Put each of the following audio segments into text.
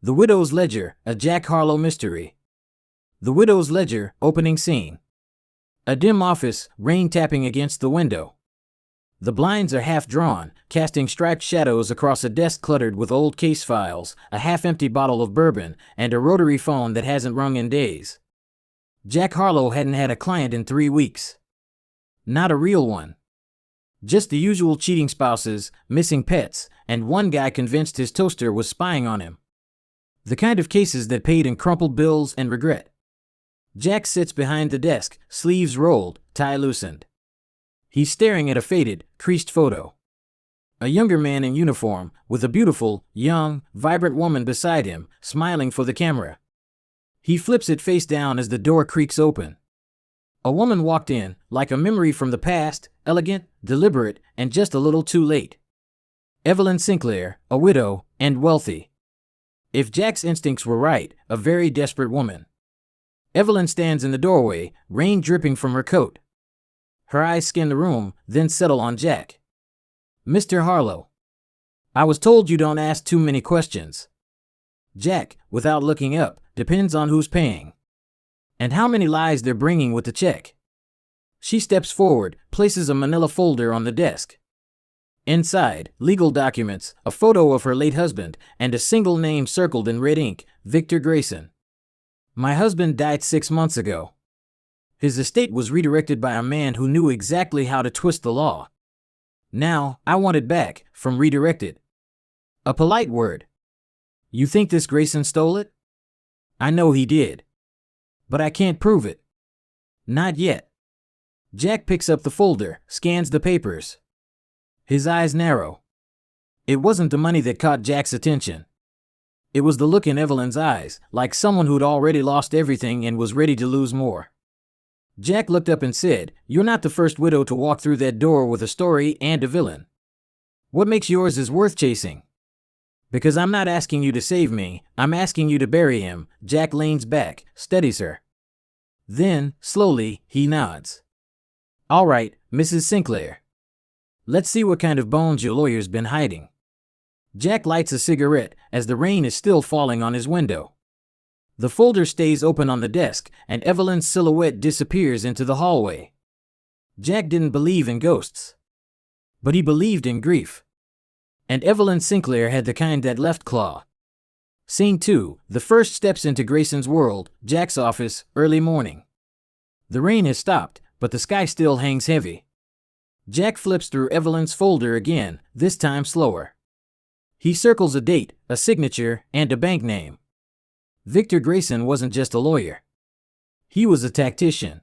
The Widow's Ledger, a Jack Harlow mystery. The Widow's Ledger, opening scene. A dim office, rain tapping against the window. The blinds are half drawn, casting striped shadows across a desk cluttered with old case files, a half-empty bottle of bourbon, and a rotary phone that hasn't rung in days. Jack Harlow hadn't had a client in 3 weeks. Not a real one. Just the usual cheating spouses, missing pets, and one guy convinced his toaster was spying on him. The kind of cases that paid in crumpled bills and regret. Jack sits behind the desk, sleeves rolled, tie loosened. He's staring at a faded, creased photo. A younger man in uniform, with a beautiful, young, vibrant woman beside him, smiling for the camera. He flips it face down as the door creaks open. A woman walked in, like a memory from the past, elegant, deliberate, and just a little too late. Evelyn Sinclair, a widow, and wealthy. If Jack's instincts were right, a very desperate woman. Evelyn stands in the doorway, rain dripping from her coat. Her eyes scan the room, then settle on Jack. "Mr. Harlow. I was told you don't ask too many questions." Jack, without looking up, depends on who's paying. And how many lies they're bringing with the check. She steps forward, places a manila folder on the desk. Inside, legal documents, a photo of her late husband, and a single name circled in red ink, Victor Grayson. "My husband died 6 months ago. His estate was redirected by a man who knew exactly how to twist the law. Now, I want it back, from redirected. A polite word. You think this Grayson stole it? I know he did. But I can't prove it. Not yet." Jack picks up the folder, scans the papers. His eyes narrow. It wasn't the money that caught Jack's attention. It was the look in Evelyn's eyes, like someone who'd already lost everything and was ready to lose more. Jack looked up and said, "You're not the first widow to walk through that door with a story and a villain. What makes yours is worth chasing?" "Because I'm not asking you to save me, I'm asking you to bury him." Jack leans back, studies her. Then, slowly, he nods. "All right, Mrs. Sinclair. Let's see what kind of bones your lawyer's been hiding." Jack lights a cigarette as the rain is still falling on his window. The folder stays open on the desk, and Evelyn's silhouette disappears into the hallway. Jack didn't believe in ghosts. But he believed in grief. And Evelyn Sinclair had the kind that left claw. Scene 2, the first steps into Grayson's world, Jack's office, early morning. The rain has stopped, but the sky still hangs heavy. Jack flips through Evelyn's folder again, this time slower. He circles a date, a signature, and a bank name. Victor Grayson wasn't just a lawyer. He was a tactician.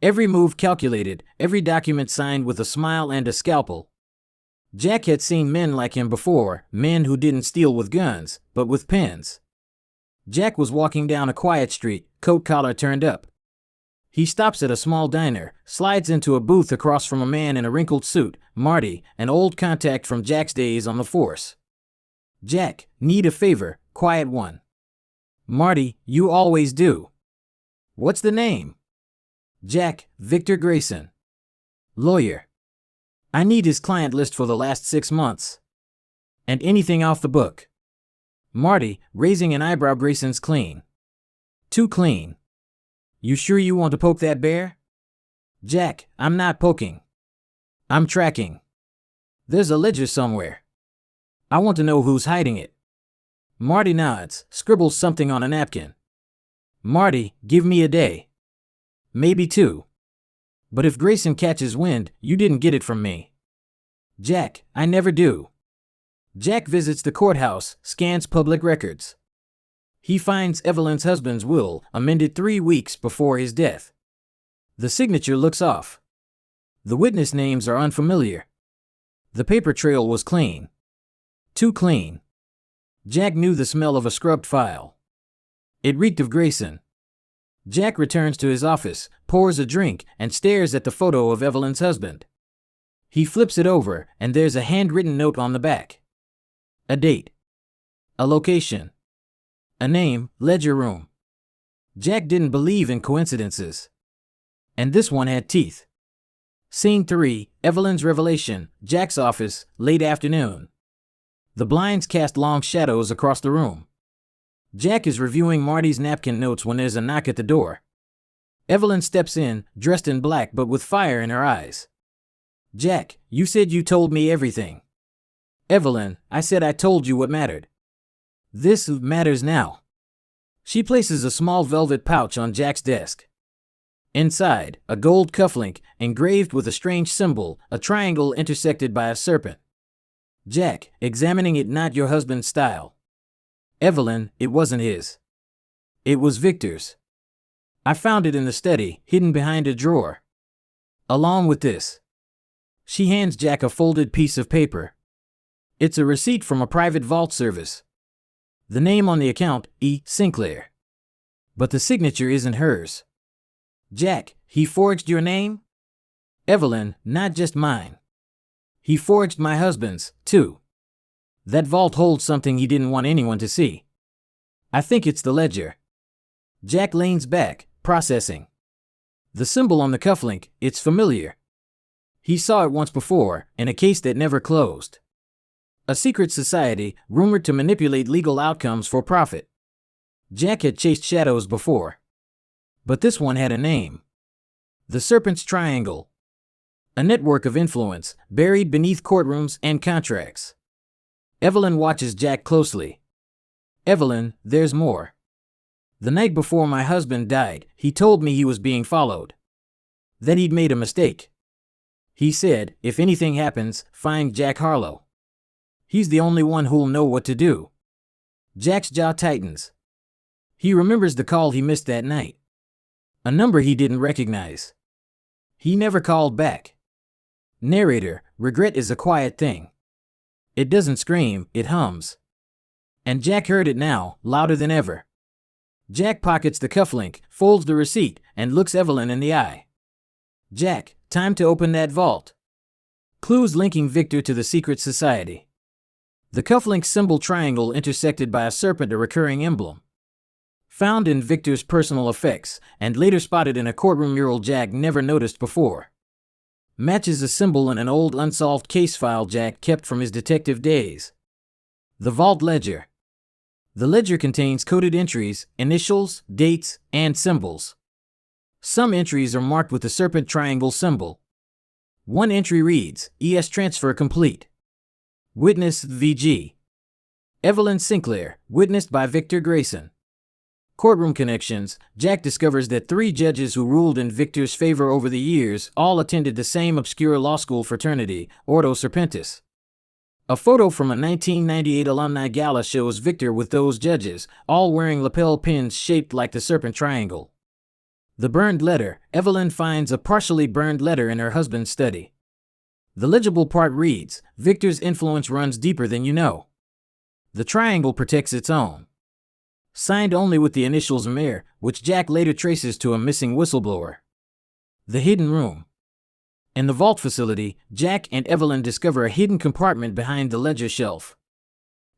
Every move calculated, every document signed with a smile and a scalpel. Jack had seen men like him before, men who didn't steal with guns, but with pens. Jack was walking down a quiet street, coat collar turned up. He stops at a small diner, slides into a booth across from a man in a wrinkled suit, Marty, an old contact from Jack's days on the force. "Jack, need a favor, quiet one." "Marty, you always do." "What's the name?" "Jack, Victor Grayson. Lawyer. I need his client list for the last 6 months. And anything off the book." Marty, raising an eyebrow. "Grayson's clean." "Too clean. You sure you want to poke that bear?" "Jack, I'm not poking. I'm tracking. There's a ledger somewhere. I want to know who's hiding it." Marty nods, scribbles something on a napkin. "Marty, give me a day. Maybe 2. But if Grayson catches wind, you didn't get it from me." "Jack, I never do." Jack visits the courthouse, scans public records. He finds Evelyn's husband's will, amended 3 weeks before his death. The signature looks off. The witness names are unfamiliar. The paper trail was clean. Too clean. Jack knew the smell of a scrubbed file. It reeked of Grayson. Jack returns to his office, pours a drink, and stares at the photo of Evelyn's husband. He flips it over, and there's a handwritten note on the back. A date. A location. A name, ledger room. Jack didn't believe in coincidences. And this one had teeth. Scene 3, Evelyn's revelation, Jack's office, late afternoon. The blinds cast long shadows across the room. Jack is reviewing Marty's napkin notes when there's a knock at the door. Evelyn steps in, dressed in black but with fire in her eyes. Jack, you said you told me everything. Evelyn, I said I told you what mattered. This matters now. She places a small velvet pouch on Jack's desk. Inside, a gold cufflink, engraved with a strange symbol, a triangle intersected by a serpent. Jack, examining it, not your husband's style. Evelyn, it wasn't his. It was Victor's. I found it in the study, hidden behind a drawer. Along with this. She hands Jack a folded piece of paper. It's a receipt from a private vault service. The name on the account, E. Sinclair. But the signature isn't hers. Jack, he forged your name? Evelyn, not just mine. He forged my husband's, too. That vault holds something he didn't want anyone to see. I think it's the ledger. Jack leans back, processing. The symbol on the cufflink, it's familiar. He saw it once before, in a case that never closed. A secret society, rumored to manipulate legal outcomes for profit. Jack had chased shadows before. But this one had a name. The Serpent's Triangle. A network of influence, buried beneath courtrooms and contracts. Evelyn watches Jack closely. Evelyn, there's more. The night before my husband died, he told me he was being followed. That he'd made a mistake. He said, if anything happens, find Jack Harlow. He's the only one who'll know what to do. Jack's jaw tightens. He remembers the call he missed that night. A number he didn't recognize. He never called back. Narrator, regret is a quiet thing. It doesn't scream, it hums. And Jack heard it now, louder than ever. Jack pockets the cufflink, folds the receipt, and looks Evelyn in the eye. Jack, time to open that vault. Clues linking Victor to the secret society. The cufflink symbol triangle intersected by a serpent, a recurring emblem. Found in Victor's personal effects, and later spotted in a courtroom mural Jack never noticed before. Matches a symbol in an old unsolved case file Jack kept from his detective days. The vault ledger. The ledger contains coded entries, initials, dates, and symbols. Some entries are marked with the serpent triangle symbol. One entry reads, ES transfer complete. Witness VG. Evelyn Sinclair, witnessed by Victor Grayson. Courtroom connections. Jack discovers that 3 judges who ruled in Victor's favor over the years all attended the same obscure law school fraternity, Ordo Serpentis. A photo from a 1998 alumni gala shows Victor with those judges, all wearing lapel pins shaped like the serpent triangle. The burned letter. Evelyn finds a partially burned letter in her husband's study. The legible part reads, Victor's influence runs deeper than you know. The triangle protects its own. Signed only with the initials Mayor, which Jack later traces to a missing whistleblower. The hidden room. In the vault facility, Jack and Evelyn discover a hidden compartment behind the ledger shelf.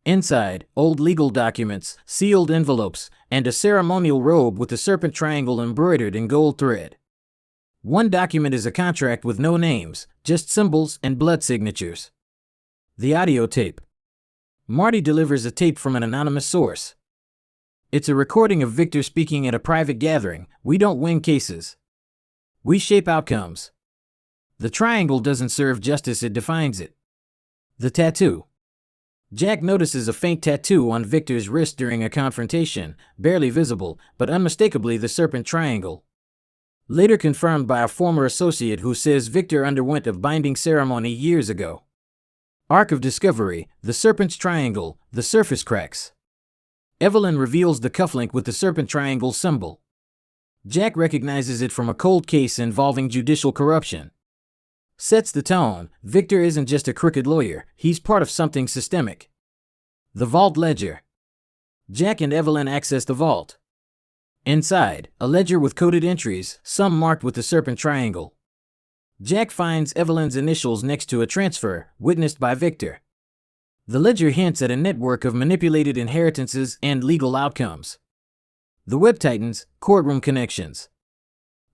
Inside, old legal documents, sealed envelopes, and a ceremonial robe with the serpent triangle embroidered in gold thread. One document is a contract with no names, just symbols and blood signatures. The audio tape. Marty delivers a tape from an anonymous source. It's a recording of Victor speaking at a private gathering. We don't win cases. We shape outcomes. The triangle doesn't serve justice, it defines it. The tattoo. Jack notices a faint tattoo on Victor's wrist during a confrontation, barely visible, but unmistakably the serpent triangle. Later confirmed by a former associate who says Victor underwent a binding ceremony years ago. Arc of discovery, the serpent's triangle, the surface cracks. Evelyn reveals the cufflink with the serpent triangle symbol. Jack recognizes it from a cold case involving judicial corruption. Sets the tone. Victor isn't just a crooked lawyer, he's part of something systemic. The vault ledger. Jack and Evelyn access the vault. Inside, a ledger with coded entries, some marked with the serpent triangle. Jack finds Evelyn's initials next to a transfer, witnessed by Victor. The ledger hints at a network of manipulated inheritances and legal outcomes. The web tightens, courtroom connections.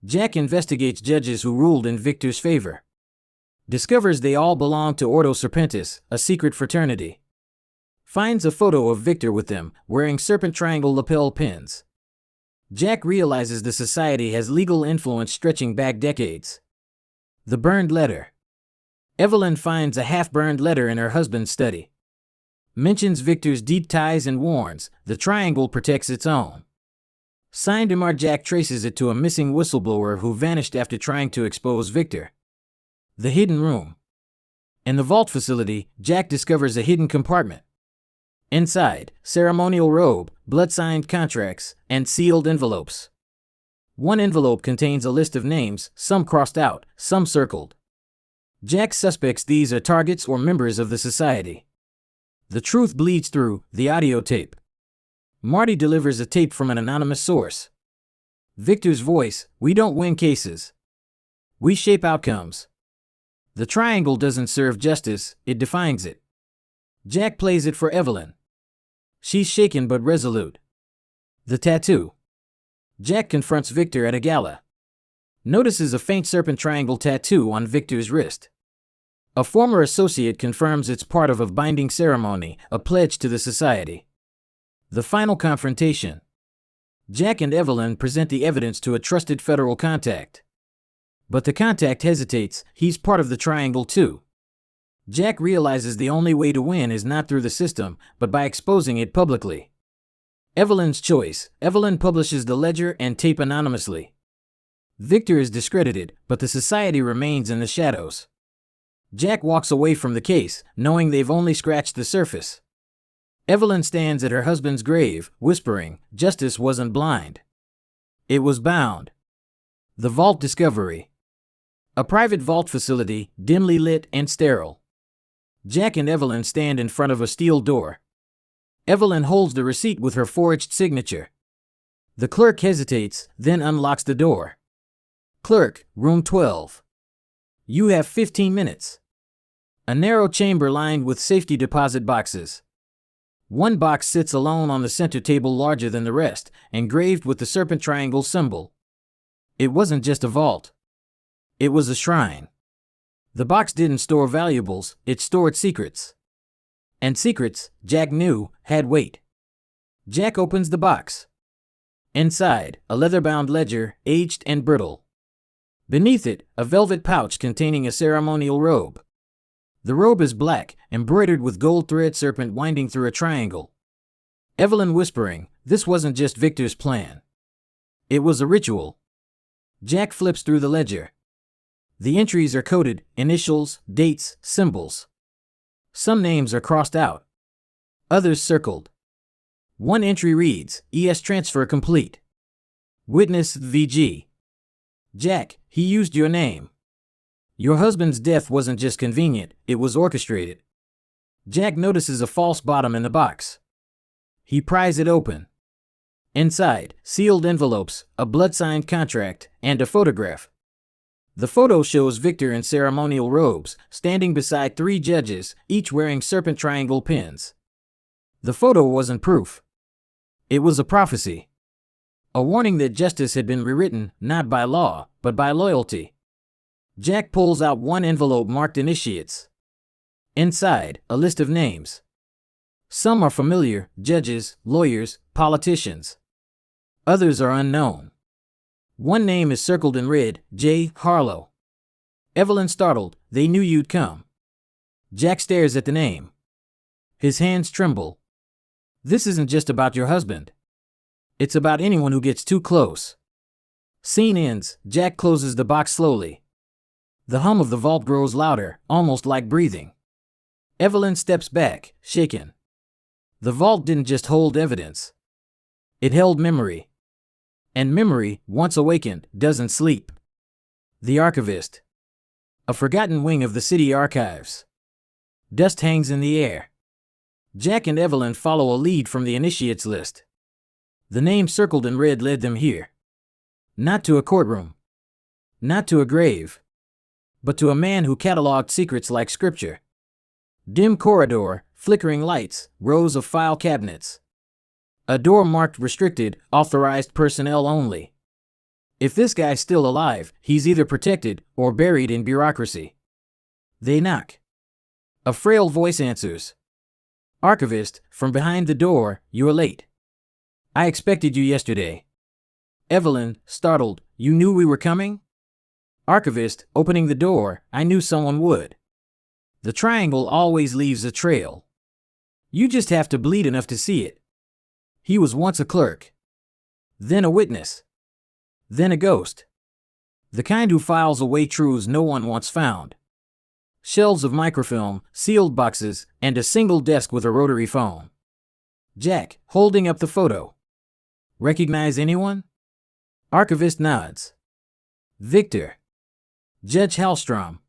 Jack investigates judges who ruled in Victor's favor. Discovers they all belong to Ordo Serpentis, a secret fraternity. Finds a photo of Victor with them, wearing serpent triangle lapel pins. Jack realizes the society has legal influence stretching back decades. The burned letter. Evelyn finds a half-burned letter in her husband's study. Mentions Victor's deep ties and warns, the triangle protects its own. Signed Mr. Jack traces it to a missing whistleblower who vanished after trying to expose Victor. The hidden room. In the vault facility, Jack discovers a hidden compartment. Inside, ceremonial robe, blood-signed contracts, and sealed envelopes. One envelope contains a list of names, some crossed out, some circled. Jack suspects these are targets or members of the society. The truth bleeds through, the audio tape. Marty delivers a tape from an anonymous source. Victor's voice, "We don't win cases. We shape outcomes. The triangle doesn't serve justice, it defines it." Jack plays it for Evelyn. She's shaken but resolute. The tattoo. Jack confronts Victor at a gala. Notices a faint serpent triangle tattoo on Victor's wrist. A former associate confirms it's part of a binding ceremony, a pledge to the society. The final confrontation. Jack and Evelyn present the evidence to a trusted federal contact. But the contact hesitates, he's part of the triangle too. Jack realizes the only way to win is not through the system, but by exposing it publicly. Evelyn's choice. Evelyn publishes the ledger and tape anonymously. Victor is discredited, but the society remains in the shadows. Jack walks away from the case, knowing they've only scratched the surface. Evelyn stands at her husband's grave, whispering, "Justice wasn't blind. It was bound." The vault discovery. A private vault facility, dimly lit and sterile. Jack and Evelyn stand in front of a steel door. Evelyn holds the receipt with her forged signature. The clerk hesitates, then unlocks the door. "Clerk, room 12. You have 15 minutes. A narrow chamber lined with safety deposit boxes. One box sits alone on the center table larger than the rest, engraved with the serpent triangle symbol. It wasn't just a vault. It was a shrine. The box didn't store valuables, it stored secrets. And secrets, Jack knew, had weight. Jack opens the box. Inside, a leather-bound ledger, aged and brittle. Beneath it, a velvet pouch containing a ceremonial robe. The robe is black, embroidered with gold thread serpent winding through a triangle. Evelyn whispering, "This wasn't just Victor's plan. It was a ritual." Jack flips through the ledger. The entries are coded, initials, dates, symbols. Some names are crossed out. Others circled. One entry reads, "ES transfer complete. Witness VG. Jack, he used your name. Your husband's death wasn't just convenient, it was orchestrated." Jack notices a false bottom in the box. He pries it open. Inside, sealed envelopes, a blood-signed contract, and a photograph. The photo shows Victor in ceremonial robes, standing beside 3 judges, each wearing serpent triangle pins. The photo wasn't proof. It was a prophecy. A warning that justice had been rewritten, not by law, but by loyalty. Jack pulls out one envelope marked initiates. Inside, a list of names. Some are familiar, judges, lawyers, politicians. Others are unknown. One name is circled in red, J. Harlow. Evelyn startled, "They knew you'd come." Jack stares at the name. His hands tremble. This isn't just about your husband. It's about anyone who gets too close. Scene ends, Jack closes the box slowly. The hum of the vault grows louder, almost like breathing. Evelyn steps back, shaken. The vault didn't just hold evidence. It held memory. And memory, once awakened, doesn't sleep. The archivist. A forgotten wing of the city archives. Dust hangs in the air. Jack and Evelyn follow a lead from the initiates list. The name circled in red led them here. Not to a courtroom. Not to a grave. But to a man who cataloged secrets like scripture. Dim corridor, flickering lights, rows of file cabinets. A door marked restricted, authorized personnel only. If this guy's still alive, he's either protected or buried in bureaucracy. They knock. A frail voice answers. Archivist, from behind the door, you're late. I expected you yesterday. Evelyn, startled, you knew we were coming? Archivist, opening the door, I knew someone would. The triangle always leaves a trail. You just have to bleed enough to see it. He was once a clerk. Then a witness. Then a ghost. The kind who files away truths no one wants found. Shelves of microfilm, sealed boxes, and a single desk with a rotary phone. Jack, holding up the photo. Recognize anyone? Archivist nods. Victor. Judge Hallstrom.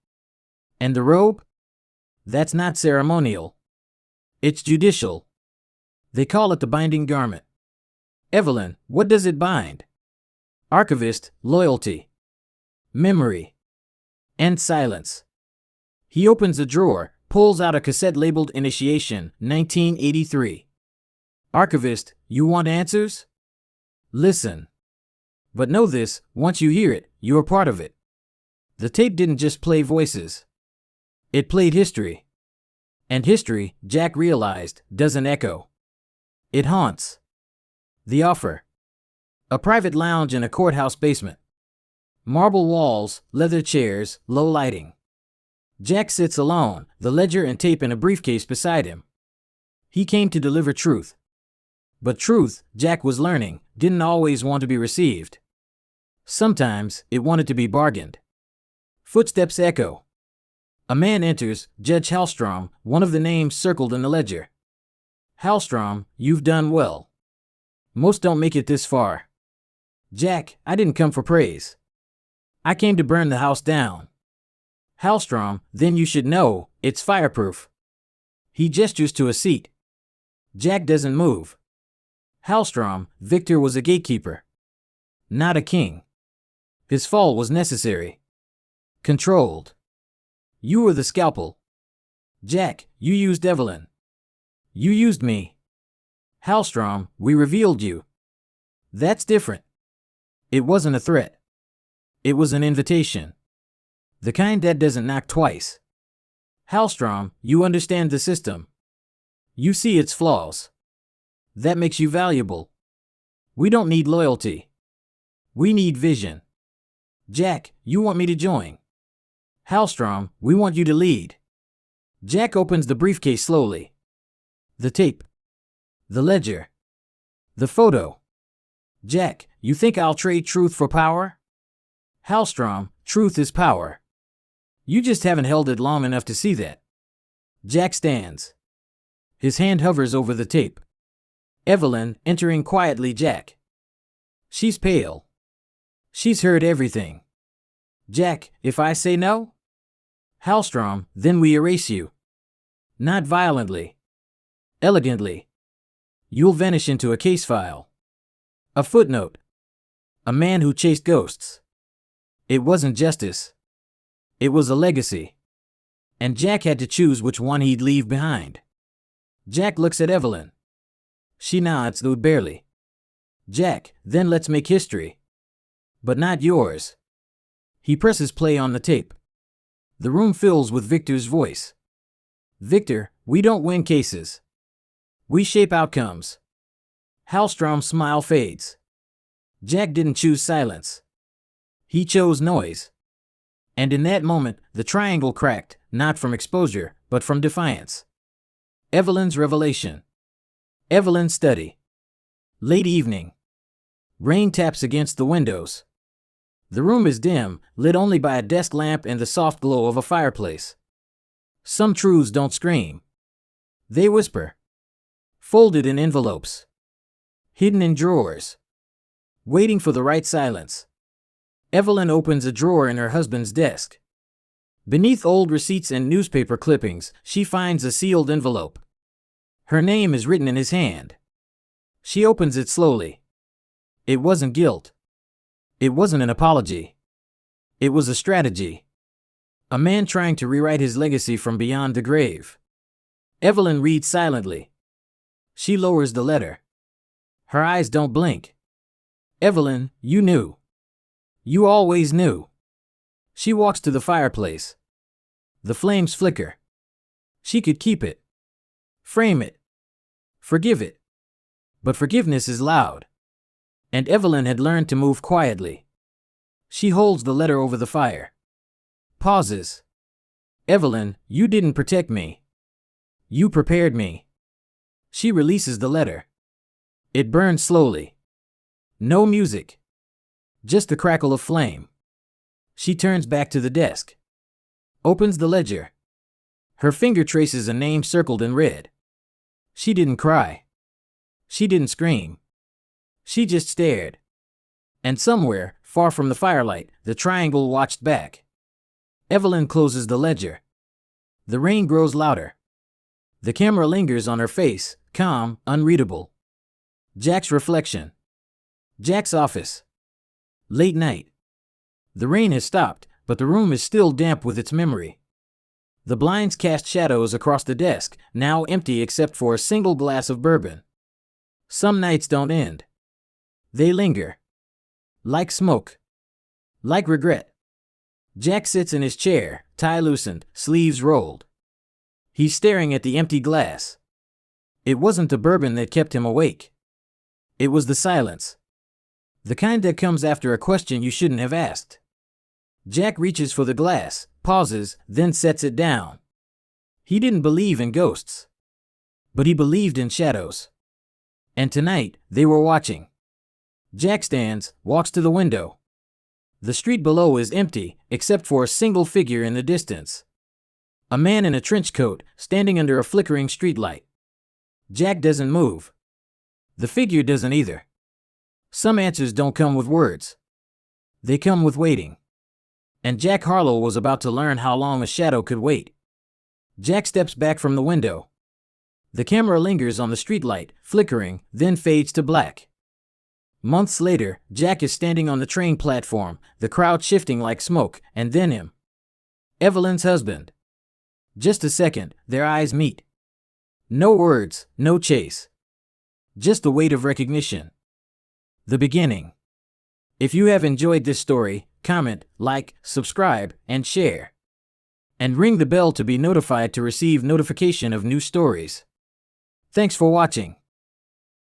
And the robe? That's not ceremonial. It's judicial. They call it the binding garment. Evelyn, what does it bind? Archivist, loyalty. Memory. And silence. He opens a drawer, pulls out a cassette labeled Initiation, 1983. Archivist, you want answers? Listen. But know this, once you hear it, you're part of it. The tape didn't just play voices. It played history. And history, Jack realized, doesn't echo. It haunts. The offer. A private lounge in a courthouse basement. Marble walls, leather chairs, low lighting. Jack sits alone, the ledger and tape in a briefcase beside him. He came to deliver truth. But truth, Jack was learning, didn't always want to be received. Sometimes, it wanted to be bargained. Footsteps echo. A man enters, Judge Hallstrom, one of the names circled in the ledger. Hallstrom, you've done well. Most don't make it this far. Jack, I didn't come for praise. I came to burn the house down. Hallstrom, then you should know, it's fireproof. He gestures to a seat. Jack doesn't move. Hallstrom, Victor was a gatekeeper. Not a king. His fall was necessary. Controlled. You were the scalpel. Jack, you used Evelyn. You used me. Hallstrom, we revealed you. That's different. It wasn't a threat. It was an invitation. The kind that doesn't knock twice. Hallstrom, you understand the system. You see its flaws. That makes you valuable. We don't need loyalty. We need vision. Jack, you want me to join. Hallstrom, we want you to lead. Jack opens the briefcase slowly. The tape. The ledger. The photo. Jack, you think I'll trade truth for power? Hallstrom, truth is power. You just haven't held it long enough to see that. Jack stands. His hand hovers over the tape. Evelyn, entering quietly, Jack. She's pale. She's heard everything. Jack, if I say no? Hallstrom, then we erase you. Not violently. Elegantly. You'll vanish into a case file. A footnote. A man who chased ghosts. It wasn't justice. It was a legacy. And Jack had to choose which one he'd leave behind. Jack looks at Evelyn. She nods, though barely. Jack, then let's make history. But not yours. He presses play on the tape. The room fills with Victor's voice. Victor, we don't win cases. We shape outcomes. Hallstrom's smile fades. Jack didn't choose silence. He chose noise. And in that moment, the triangle cracked, not from exposure, but from defiance. Evelyn's revelation. Evelyn's study. Late evening. Rain taps against the windows. The room is dim, lit only by a desk lamp and the soft glow of a fireplace. Some truths don't scream. They whisper. Folded in envelopes. Hidden in drawers. Waiting for the right silence. Evelyn opens a drawer in her husband's desk. Beneath old receipts and newspaper clippings, she finds a sealed envelope. Her name is written in his hand. She opens it slowly. It wasn't guilt. It wasn't an apology. It was a strategy. A man trying to rewrite his legacy from beyond the grave. Evelyn reads silently. She lowers the letter. Her eyes don't blink. Evelyn, you knew. You always knew. She walks to the fireplace. The flames flicker. She could keep it. Frame it. Forgive it. But forgiveness is loud. And Evelyn had learned to move quietly. She holds the letter over the fire. Pauses. Evelyn, you didn't protect me. You prepared me. She releases the letter. It burns slowly. No music. Just the crackle of flame. She turns back to the desk. Opens the ledger. Her finger traces a name circled in red. She didn't cry. She didn't scream. She just stared. And somewhere, far from the firelight, the triangle watched back. Evelyn closes the ledger. The rain grows louder. The camera lingers on her face, calm, unreadable. Jack's reflection. Jack's office. Late night. The rain has stopped, but the room is still damp with its memory. The blinds cast shadows across the desk, now empty except for a single glass of bourbon. Some nights don't end. They linger. Like smoke. Like regret. Jack sits in his chair, tie loosened, sleeves rolled. He's staring at the empty glass. It wasn't the bourbon that kept him awake. It was the silence. The kind that comes after a question you shouldn't have asked. Jack reaches for the glass, pauses, then sets it down. He didn't believe in ghosts. But he believed in shadows. And tonight, they were watching. Jack stands, walks to the window. The street below is empty, except for a single figure in the distance. A man in a trench coat, standing under a flickering streetlight. Jack doesn't move. The figure doesn't either. Some answers don't come with words. They come with waiting. And Jack Harlow was about to learn how long a shadow could wait. Jack steps back from the window. The camera lingers on the streetlight, flickering, then fades to black. Months later, Jack is standing on the train platform, the crowd shifting like smoke, and then him. Evelyn's husband. Just a second, their eyes meet. No words, no chase. Just the weight of recognition. The beginning. If you have enjoyed this story, comment, like, subscribe, and share. And ring the bell to be notified to receive notification of new stories. Thanks for watching.